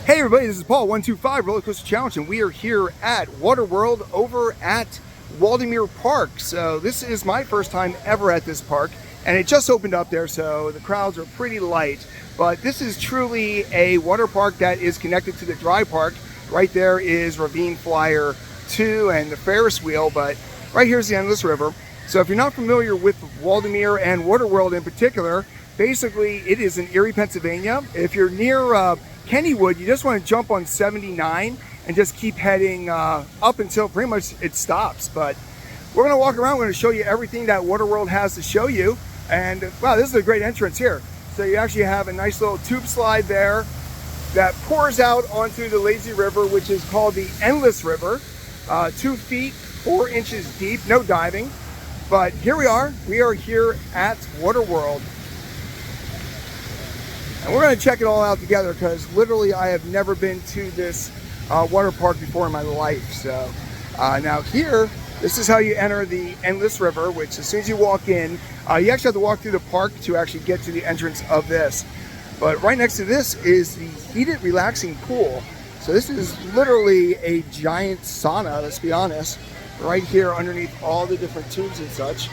Hey everybody, this is Paul, 125 Roller Coaster Challenge, and we are here at Waterworld over at Waldameer Park. So this is my first time ever at this park, and it just opened up there, so the crowds are pretty light. But this is truly a water park that is connected to the dry park. Right there is Ravine Flyer 2 and the Ferris wheel, but right here's the Endless River. So if you're not familiar with Waldameer and Waterworld in particular, basically it is in Erie, Pennsylvania. If you're near Kennywood, you just want to jump on 79 and just keep heading up until pretty much it stops. But we're going to walk around. We're going to show you everything that Waterworld has to show you. And wow, this is a great entrance here. So you actually have a nice little tube slide there that pours out onto the lazy river, which is called the Endless River. 2 feet 4 inches deep, no diving. But here we are here at Waterworld. And we're going to check it all out together because literally I have never been to this water park before in my life. So now here, this is how you enter the Endless River, which as soon as you walk in, you actually have to walk through the park to actually get to the entrance of this. But right next to this is the heated relaxing pool. So this is literally a giant sauna, let's be honest, right here underneath all the different tubes and such. So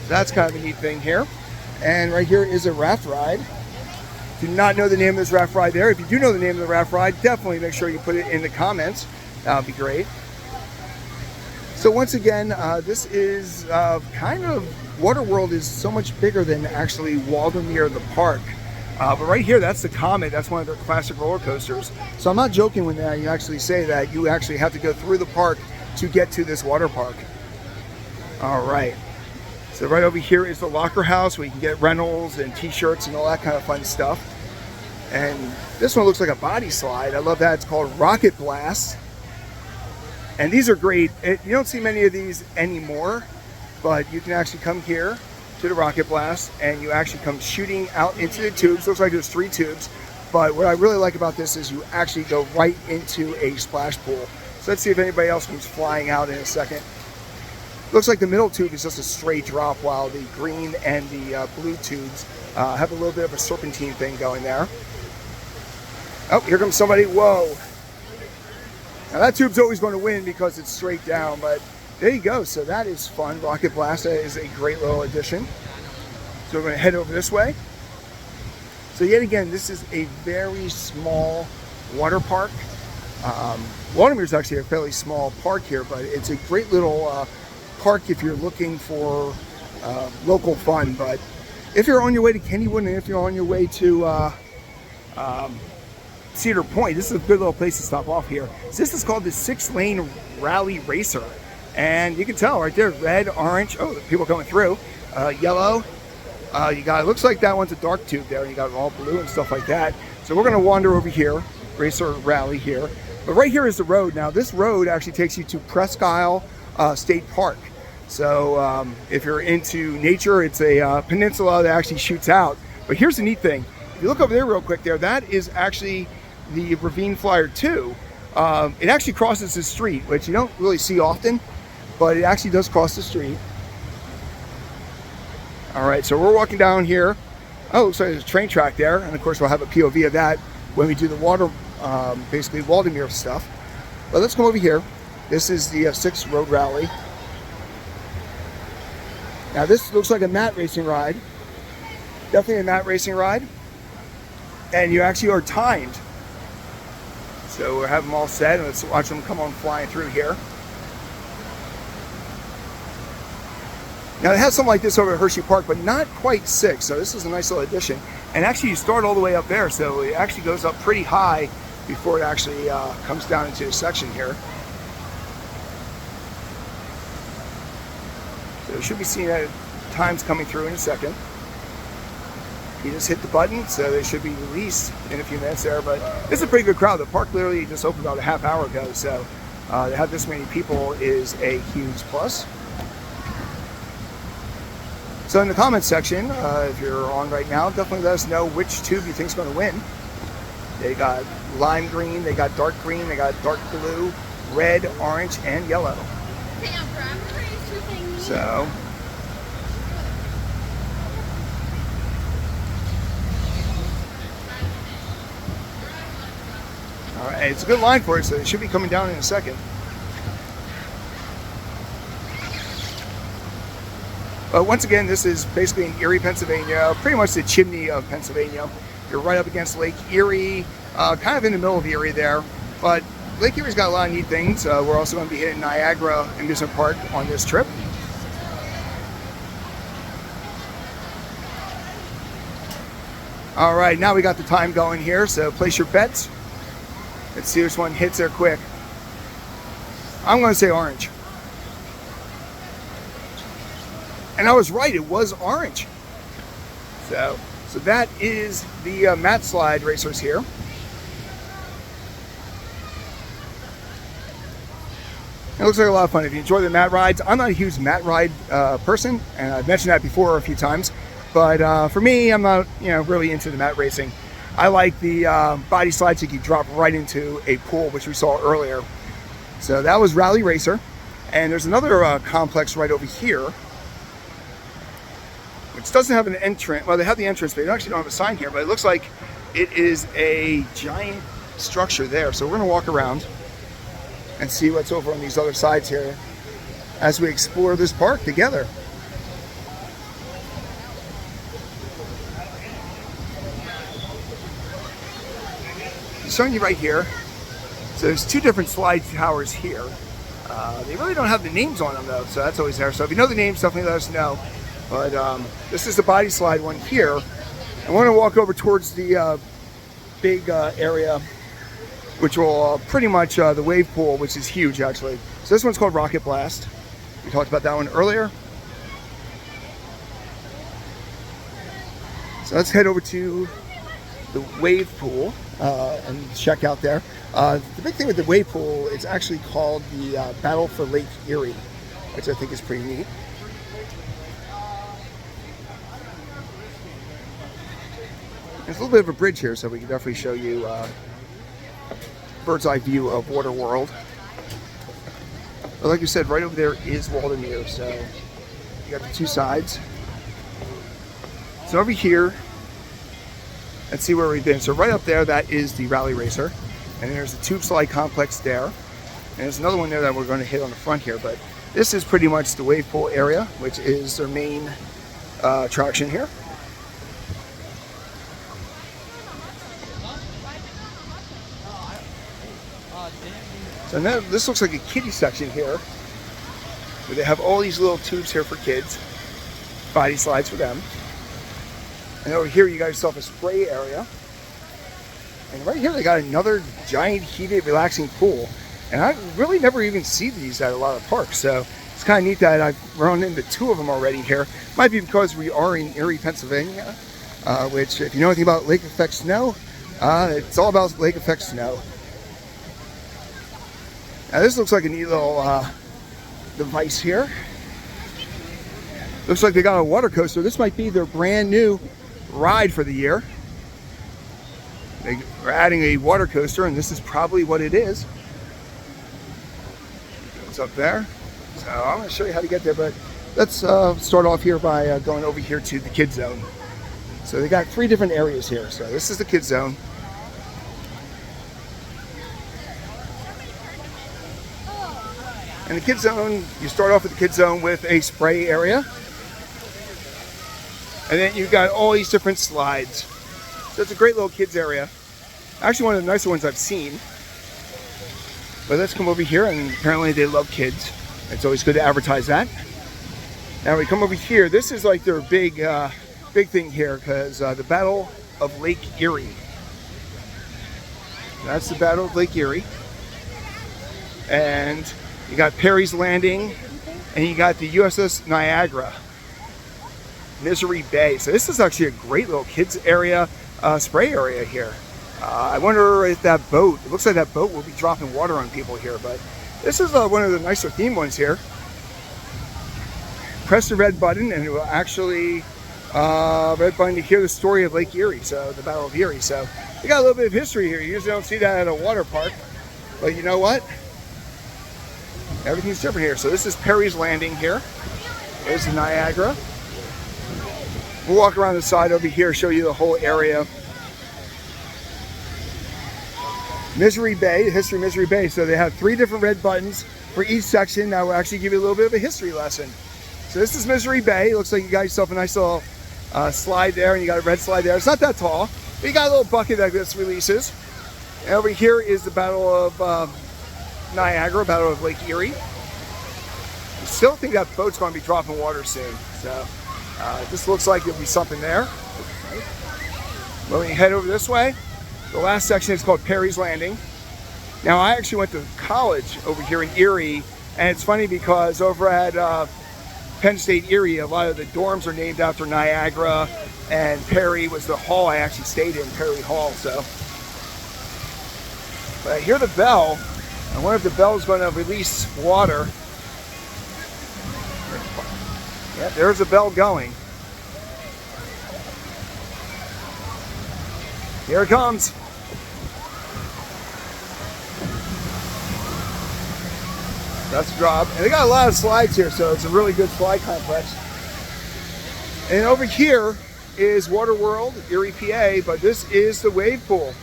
that's kind of a neat thing here. And right here is a raft ride. Do not know the name of this raft ride there. If you do know the name of the raft ride, definitely make sure you put it in the comments. That would be great. So once again, this is kind of, Waterworld is so much bigger than actually Waldameer the park. But right here, that's the Comet. That's one of their classic roller coasters. So I'm not joking when you actually say that you actually have to go through the park to get to this water park. All right. So right over here is the locker house where you can get rentals and t-shirts and all that kind of fun stuff. And this one looks like a body slide. I love that. It's called Rocket Blast. And these are great. You don't see many of these anymore, but you can actually come here to the Rocket Blast and you actually come shooting out into the tubes. Looks like there's 3 tubes. But what I really like about this is you actually go right into a splash pool. So let's see if anybody else comes flying out in a second. Looks like the middle tube is just a straight drop, while the green and the blue tubes have a little bit of a serpentine thing going there. Oh, here comes somebody. Whoa. Now that tube's always going to win because it's straight down, but there you go. So that is fun. Rocket Blast is a great little addition. So we're going to head over this way. So yet again, this is a very small water park. Waldameer is actually a fairly small park here, but it's a great little park if you're looking for local fun. But if you're on your way to Kennywood and if you're on your way to Cedar Point, this is a good little place to stop off here. So this is called the 6-lane rally racer, and you can tell right there, red, orange, oh, the people coming through, yellow. You got, it looks like that one's a dark tube there, and you got all blue and stuff like that. So we're going to wander over here, racer rally here. But right here is the road. Now this road actually takes you to Presque Isle State Park. So if you're into nature, it's a peninsula that actually shoots out. But here's the neat thing. If you look over there real quick there, that is actually the Ravine Flyer 2. It actually crosses the street, which you don't really see often, but it actually does cross the street. All right, so we're walking down here. Oh, looks like there's a train track there. And of course, we'll have a POV of that when we do the water, basically Waldameer stuff. But let's come over here. This is the 6 road rally. Now this looks like a mat racing ride. Definitely a mat racing ride. And you actually are timed. So we'll have them all set, and let's watch them come on flying through here. Now it has something like this over at Hershey Park, but not quite 6. So this is a nice little addition. And actually you start all the way up there, so it actually goes up pretty high before it actually comes down into the section here. So you should be seeing that times coming through in a second. You just hit the button, so they should be released in a few minutes there. But this is a pretty good crowd. The park literally just opened about a half hour ago, so to have this many people is a huge plus. So in the comments section, if you're on right now, definitely let us know which tube you think is going to win. They got lime green, they got dark green, they got dark blue, red, orange, and yellow. So All right, it's a good line for it, so it should be coming down in a second. But once again, this is basically in Erie, Pennsylvania, pretty much the chimney of Pennsylvania. You're right up against Lake Erie, kind of in the middle of Erie there. But Lake Erie's got a lot of neat things. We're also going to be hitting Niagara Amusement Park on this trip. All right, now we got the time going here, so place your bets. Let's see which one hits there quick. I'm going to say orange. And I was right, it was orange. So that is the mat slide racers here. It looks like a lot of fun. If you enjoy the mat rides, I'm not a huge mat ride person, and I've mentioned that before a few times. But for me, I'm not really into the mat racing. I like the body slides that you drop right into a pool, which we saw earlier. So that was Rally Racer. And there's another complex right over here, which doesn't have an entrance. Well, they have the entrance, but they actually don't have a sign here, but it looks like it is a giant structure there. So we're going to walk around and see what's over on these other sides here as we explore this park together. Showing you right here. So there's two different slide towers here. They really don't have the names on them though, so that's always there. So if you know the names, definitely let us know. But this is the body slide one here. I want to walk over towards the big area, which will pretty much the wave pool, which is huge actually. So this one's called Rocket Blast. We talked about that one earlier. So let's head over to the wave pool and check out there. The big thing with the wave pool is actually called the Battle for Lake Erie, which I think is pretty neat. There's a little bit of a bridge here, so we can definitely show you bird's eye view of Water World. But like you said, right over there is Waldameer, so you got the two sides. So over here, let's see where we've been. So right up there, that is the Rally Racer. And there's the tube slide complex there. And there's another one there that we're going to hit on the front here. But this is pretty much the wave pool area, which is their main attraction here. So now this looks like a kiddie section here, where they have all these little tubes here for kids, body slides for them. And over here you got yourself a spray area. And right here they got another giant heated relaxing pool. And I really never even see these at a lot of parks. So it's kind of neat that I've run into two of them already here. Might be because we are in Erie, Pennsylvania, which if you know anything about lake effect snow, it's all about lake effect snow. Now this looks like a neat little device here. Looks like they got a water coaster. This might be their brand new ride for the year. They're adding a water coaster, and this is probably what it is. It's up there. So I'm going to show you how to get there, but let's start off here by going over here to the kids zone. So they got three different areas here. So this is the kids zone. In the kids zone, you start off with the kids zone with a spray area. And then you've got all these different slides. So it's a great little kids area. Actually one of the nicer ones I've seen. But let's come over here, and apparently they love kids. It's always good to advertise that. Now we come over here, this is like their big thing here, because the Battle of Lake Erie. That's the Battle of Lake Erie. And you got Perry's Landing, and you got the USS Niagara, Misery Bay. So this is actually a great little kids area, spray area here. I wonder if that boat, it looks like that boat will be dropping water on people here, but this is one of the nicer themed ones here. Press the red button and it will actually, red button to hear the story of Lake Erie, so the Battle of Erie. So we got a little bit of history here. You usually don't see that at a water park, but you know what? Everything's different here. So this is Perry's Landing here. There's the Niagara. We'll walk around the side over here, show you the whole area. Misery Bay, the history of Misery Bay. So they have 3 different red buttons for each section. Now we'll actually give you a little bit of a history lesson. So this is Misery Bay. It looks like you got yourself a nice little slide there, and you got a red slide there. It's not that tall, but you got a little bucket that this releases. And over here is the Battle of Niagara, Battle of Lake Erie. I still think that boat's going to be dropping water soon. So this looks like there'll be something there. When we head over this way, the last section is called Perry's Landing. Now I actually went to college over here in Erie, and it's funny because over at Penn State Erie, a lot of the dorms are named after Niagara, and Perry was the hall I actually stayed in, Perry Hall. So, but I hear the bell. I wonder if the bell is going to release water. Yeah, there's a bell going. Here it comes. That's a drop. And they got a lot of slides here, so it's a really good slide complex. And over here is Water World, Erie, PA, but this is the wave pool.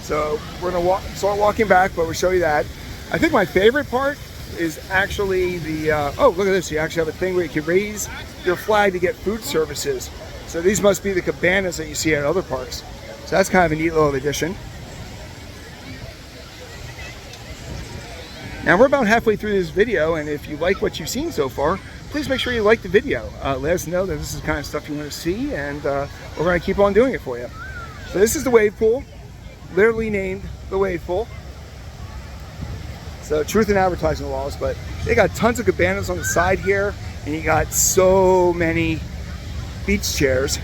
So we're gonna start walking back, but we'll show you that. I think my favorite part is actually the, oh, look at this. You actually have a thing where you can raise your flag to get food services. So these must be the cabanas that you see at other parks. So that's kind of a neat little addition. Now we're about halfway through this video, and if you like what you've seen so far, please make sure you like the video. Let us know that this is the kind of stuff you want to see, and we're going to keep on doing it for you. So this is the wave pool, literally named the wave pool. So truth in advertising laws, but they got tons of cabanas on the side here, and you got so many beach chairs.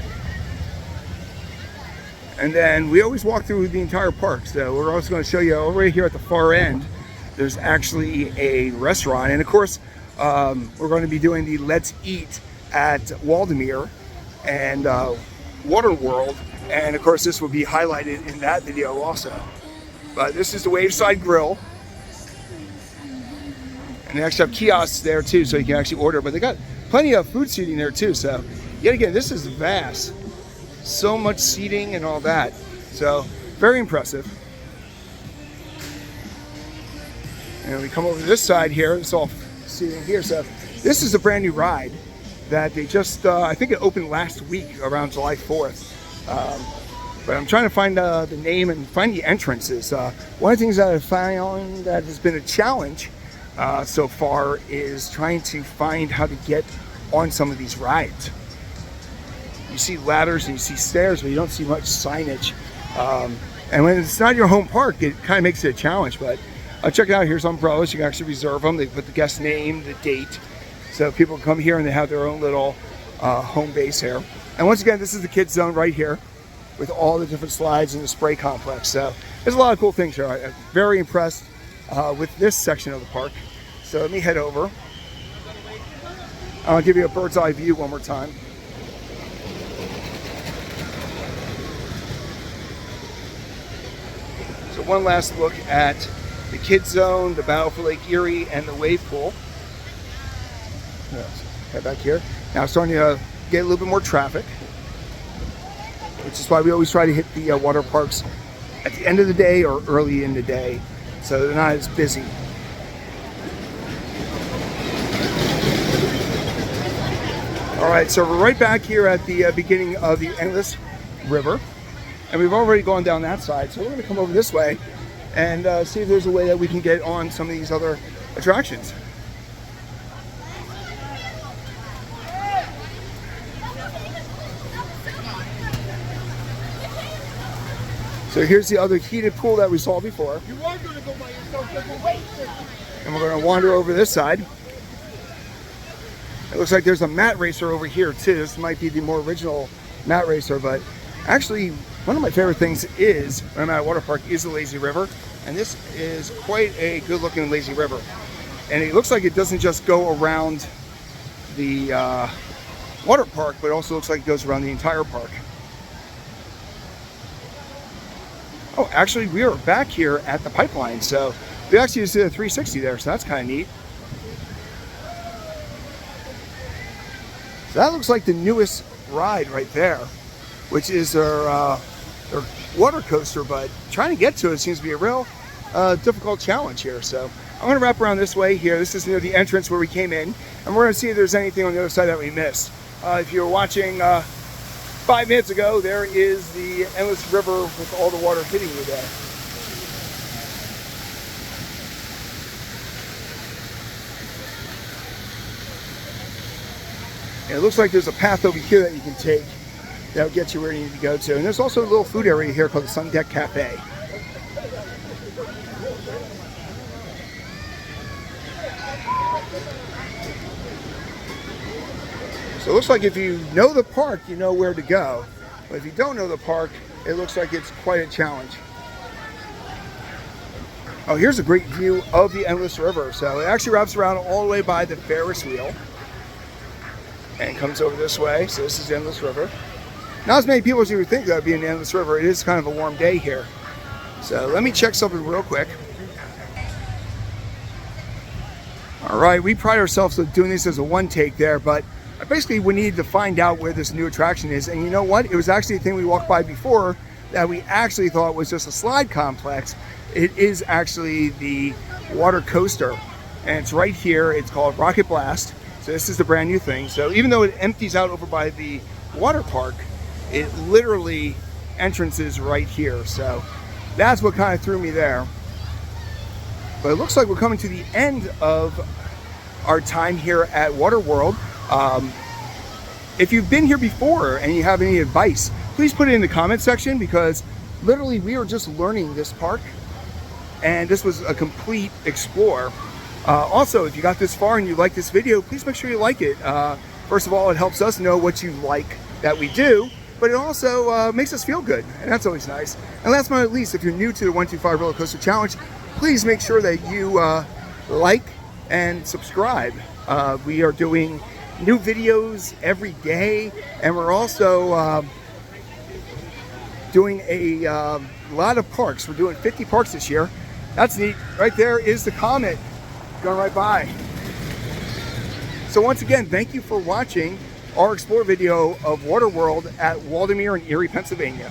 And then we always walk through the entire park, so we're also going to show you over here at the far end. There's actually a restaurant, and of course we're going to be doing the Let's Eat at Waldameer and Water World, and of course this will be highlighted in that video also. But this is the Waveside Grill, and they actually have kiosks there too, so you can actually order, but they got plenty of food seating there too. So yet again, this is vast, so much seating and all that, so very impressive. And we come over to this side here, it's all seating here. So this is a brand new ride that they just, I think it opened last week around July 4th. But I'm trying to find the name and find the entrances. One of the things that I found that has been a challenge so far is trying to find how to get on some of these rides. You see ladders and you see stairs, but you don't see much signage. And when it's not your home park, it kind of makes it a challenge, but check it out. Here's umbrellas. You can actually reserve them. They put the guest name, the date, so people can come here and they have their own little home base here. And once again, this is the kids zone right here with all the different slides and the spray complex. So there's a lot of cool things here. I'm very impressed with this section of the park. So let me head over. I'll give you a bird's eye view one more time. So one last look at the kids zone, the Battle for Lake Erie, and the wave pool. Let's head back here. Now it's starting to get a little bit more traffic, which is why we always try to hit the water parks at the end of the day or early in the day, so they're not as busy. All right, so we're right back here at the beginning of the Endless River, and we've already gone down that side, so we're going to come over this way and see if there's a way that we can get on some of these other attractions. So here's the other heated pool that we saw before. You are going to go by yourself, and we're going to wander over this side. It looks like there's a mat racer over here too. This might be the more original mat racer, but actually one of my favorite things is, when I'm at a water park, is the lazy river. And this is quite a good looking lazy river. And it looks like it doesn't just go around the water park, but it also looks like it goes around the entire park. Oh, actually we are back here at the pipeline. So we actually just did a 360 there, so that's kind of neat. So that looks like the newest ride right there, which is their water coaster, but trying to get to it seems to be a real difficult challenge here. So I'm going to wrap around this way here. This is near the entrance where we came in, and we're going to see if there's anything on the other side that we missed. If you were watching 5 minutes ago, there is the endless river with all the water hitting you there. And it looks like there's a path over here that you can take that'll get you where you need to go to. And there's also a little food area here called the Sun Deck Cafe. So it looks like if you know the park, you know where to go. But if you don't know the park, it looks like it's quite a challenge. Oh, here's a great view of the Endless River. So it actually wraps around all the way by the Ferris wheel and comes over this way. So this is the Endless River. Not as many people as you would think that would be in the Endless River. It is kind of a warm day here. So let me check something real quick. All right, we pride ourselves on doing this as a one take there, but basically we needed to find out where this new attraction is. And you know what? It was actually a thing we walked by before that we actually thought was just a slide complex. It is actually the water coaster, and it's right here. It's called Rocket Blast. So this is the brand new thing. So even though it empties out over by the water park, it literally entrances right here. So that's what kind of threw me there. But it looks like we're coming to the end of our time here at Water World. If you've been here before and you have any advice, please put it in the comment section, because literally we are just learning this park, and this was a complete explore. Also, if you got this far and you like this video, please make sure you like it. First of all, it helps us know what you like that we do, but it also makes us feel good, and that's always nice. And last but not least, if you're new to the 125 Roller Coaster Challenge, please make sure that you like and subscribe. We are doing new videos every day, and we're also doing a lot of parks. We're doing 50 parks this year. That's neat. Right there is the comet going right by. So once again, thank you for watching our explore video of Water World at Waldameer in Erie, Pennsylvania.